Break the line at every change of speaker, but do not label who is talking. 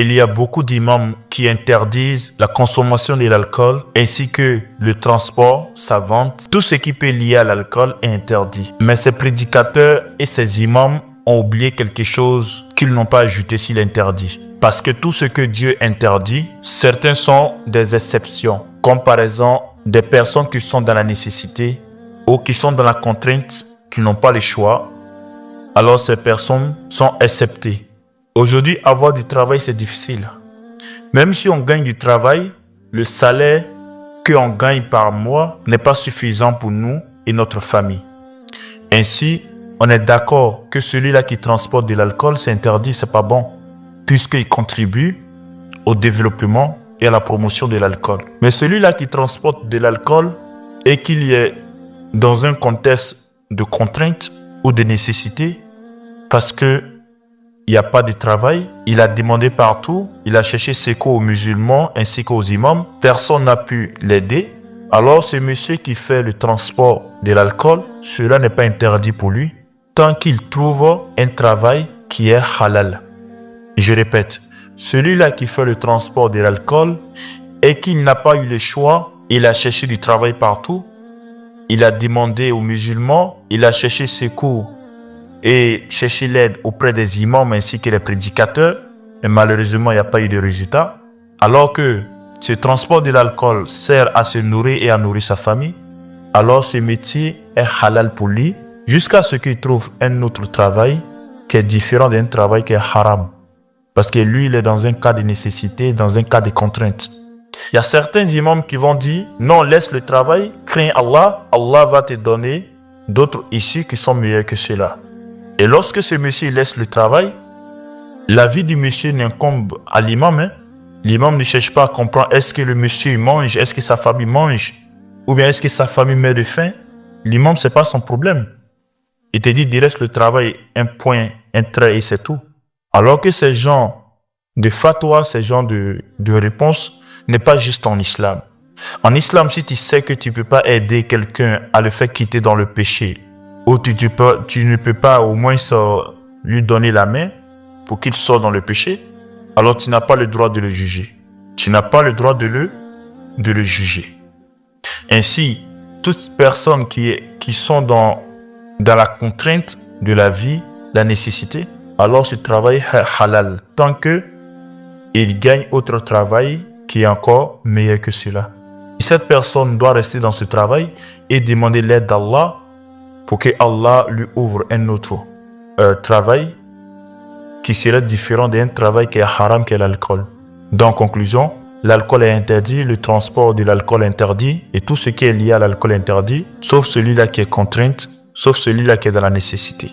il y a beaucoup d'imams qui interdisent la consommation de l'alcool ainsi que le transport, sa vente. Tout ce qui peut lier à l'alcool est interdit. Mais ces prédicateurs et ces imams ont oublié quelque chose qu'ils n'ont pas ajouté sur l'interdit. Parce que tout ce que Dieu interdit, certains sont des exceptions. Comme par exemple des personnes qui sont dans la nécessité ou qui sont dans la contrainte, qui n'ont pas le choix. Alors ces personnes sont exceptées. Aujourd'hui, avoir du travail, c'est difficile. Même si on gagne du travail, le salaire qu'on gagne par mois n'est pas suffisant pour nous et notre famille. Ainsi, on est d'accord que celui-là qui transporte de l'alcool, c'est interdit, c'est pas bon, puisqu'il contribue au développement et à la promotion de l'alcool. Mais celui-là qui transporte de l'alcool et qu'il y est dans un contexte de contrainte ou de nécessité, parce que il n'y a pas de travail, il a demandé partout, il a cherché secours aux musulmans ainsi qu'aux imams, personne n'a pu l'aider. Alors ce monsieur qui fait le transport de l'alcool, cela n'est pas interdit pour lui, tant qu'il trouve un travail qui est halal. Je répète, celui-là qui fait le transport de l'alcool et qu'il n'a pas eu le choix, il a cherché du travail partout, il a demandé aux musulmans, il a cherché secours et cherché l'aide auprès des imams ainsi que les prédicateurs, mais malheureusement il n'y a pas eu de résultat. Alors que ce transport de l'alcool sert à se nourrir et à nourrir sa famille, alors ce métier est halal pour lui, jusqu'à ce qu'il trouve un autre travail qui est différent d'un travail qui est haram. Parce que lui, il est dans un cas de nécessité, dans un cas de contrainte. Il y a certains imams qui vont dire, non, laisse le travail, crains Allah, Allah va te donner d'autres issues qui sont meilleures que ceux-là. Et lorsque ce monsieur laisse le travail, la vie du monsieur n'incombe à l'imam. L'imam ne cherche pas à comprendre est-ce que le monsieur mange, est-ce que sa famille mange, ou bien est-ce que sa famille meurt de faim. L'imam, ce n'est pas son problème. Il te dit, laisse le travail, un point, un trait et c'est tout. Alors que ces gens de fatwa, ces gens de réponse, n'est pas juste en islam. En islam, si tu sais que tu ne peux pas aider quelqu'un à le faire quitter dans le péché, ou tu ne peux pas au moins lui donner la main pour qu'il sorte dans le péché, alors tu n'as pas le droit de le juger. Tu n'as pas le droit de le juger. Ainsi, toutes personnes qui sont dans la contrainte de la vie, la nécessité, alors ce travail est halal, tant qu'il gagne autre travail qui est encore meilleur que cela. Cette personne doit rester dans ce travail et demander l'aide d'Allah pour que Allah lui ouvre un autre travail qui serait différent d'un travail qui est haram, qui est l'alcool. Donc, en conclusion, l'alcool est interdit, le transport de l'alcool est interdit et tout ce qui est lié à l'alcool est interdit, sauf celui-là qui est contrainte, sauf celui-là qui est dans la nécessité.